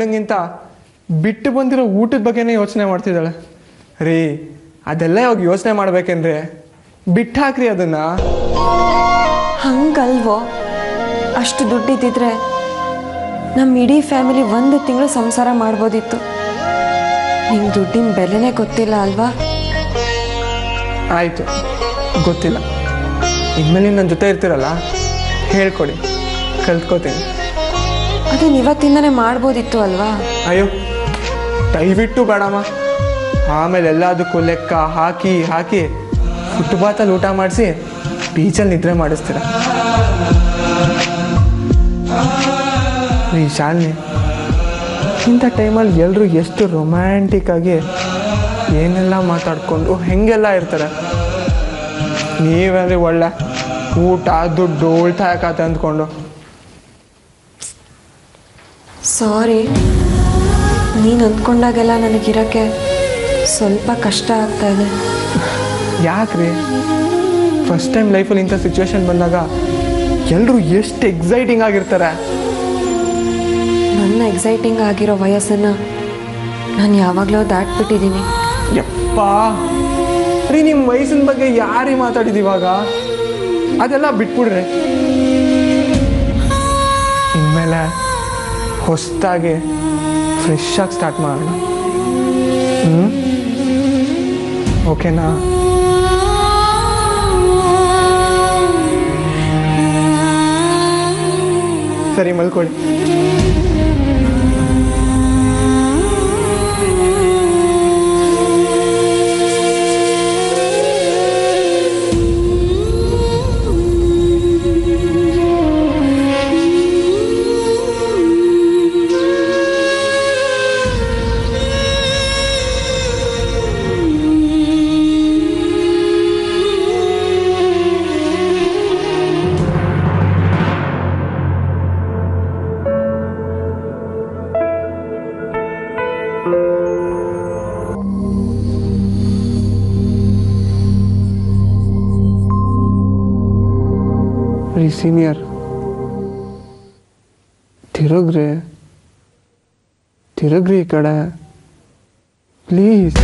ನಂಗಿಂತ ಬಿಟ್ಟು ಬಂದಿರೋ ಊಟದ ಬಗ್ಗೆನೇ ಯೋಚನೆ ಮಾಡ್ತಿದ್ದಾಳೆ. ರೀ ಅದೆಲ್ಲ ಇವಾಗ ಯೋಚನೆ ಮಾಡ್ಬೇಕೇನ್ರಿ? ಬಿಟ್ಟು ಹಾಕ್ರಿ ಅದನ್ನು. ಹಂಗಲ್ವೋ, ಅಷ್ಟು ದುಡ್ಡಿದ್ದಿದ್ರೆ ನಮ್ಮ ಇಡೀ ಫ್ಯಾಮಿಲಿ 1 ತಿಂಗಳು ಸಂಸಾರ ಮಾಡ್ಬೋದಿತ್ತು. ನಿಂಗೆ ದುಡ್ಡಿನ ಬೆಲೆನೇ ಗೊತ್ತಿಲ್ಲ ಅಲ್ವಾ? ಆಯಿತು, ಗೊತ್ತಿಲ್ಲ. ಇನ್ಮೇಲೆ ನನ್ನ ಜೊತೆ ಇರ್ತೀರಲ್ಲ, ಹೇಳ್ಕೊಡಿ, ಕಲ್ತ್ಕೋತೀನಿ. ಅದನ್ನ ಇವತ್ತಿಂದನೇ ಮಾಡ್ಬೋದಿತ್ತು ಅಲ್ವಾ? ಅಯ್ಯೋ ದಯವಿಟ್ಟು ಬೇಡಮ್ಮ. ಆಮೇಲೆ ಎಲ್ಲದಕ್ಕೂ ಲೆಕ್ಕ ಹಾಕಿ ಹಾಕಿ ಫುಟ್ಪಾತಲ್ಲಿ ಊಟ ಮಾಡಿಸಿ ಬೀಚಲ್ಲಿ ನಿದ್ರೆ ಮಾಡಿಸ್ತೀರ. ಈ ಶಾಲಿನಿ, ಇಂಥ ಟೈಮಲ್ಲಿ ಎಲ್ಲರೂ ಎಷ್ಟು ರೊಮ್ಯಾಂಟಿಕ್ಕಾಗಿ ಏನೆಲ್ಲ ಮಾತಾಡಿಕೊಂಡು ಹೆಂಗೆಲ್ಲ ಇರ್ತಾರೆ. ನೀವಂದ್ರೆ ಒಳ್ಳೆ ಊಟ ದುಡ್ಡು ಉಳಿತಾಯ ಖಾತೆ ಅಂದ್ಕೊಂಡು. ಸಾರಿ, ನೀನು ಅಂದ್ಕೊಂಡಾಗೆಲ್ಲ ನನಗಿರೋಕ್ಕೆ ಸ್ವಲ್ಪ ಕಷ್ಟ ಆಗ್ತಾ ಇದೆ. ಯಾಕ್ರಿ? ಫಸ್ಟ್ ಟೈಮ್ ಲೈಫಲ್ಲಿ ಇಂಥ ಸಿಚುವೇಶನ್ ಬಂದಾಗ ಎಲ್ಲರೂ ಎಷ್ಟು ಎಕ್ಸೈಟಿಂಗ್ ಆಗಿರ್ತಾರೆ. ನನ್ನ ಎಕ್ಸೈಟಿಂಗ್ ಆಗಿರೋ ವಯಸ್ಸನ್ನು ನಾನು ಯಾವಾಗಲೂ ದಾಟ್ಬಿಟ್ಟಿದ್ದೀನಿ. ಯಪ್ಪ ರೀ, ನಿಮ್ಮ ವಯಸ್ಸಿನ ಬಗ್ಗೆ ಯಾರೀ ಮಾತಾಡಿದಿವಾಗ? ಅದೆಲ್ಲ ಬಿಟ್ಬಿಡ್ರಿ. ಇನ್ಮೇಲೆ ಹೊಸದಾಗಿ ಫ್ರೆಶ್ ಆಗಿ ಸ್ಟಾರ್ಟ್ ಮಾಡೋಣ. ಓಕೆನಾ? ಸರಿ, ಮಲ್ಕೊಳ್ಳಿ. ರೀ ಸೀನಿಯರ್, ತಿರುಗ್ರಿ ಈ ಕಡೆ ಪ್ಲೀಸ್.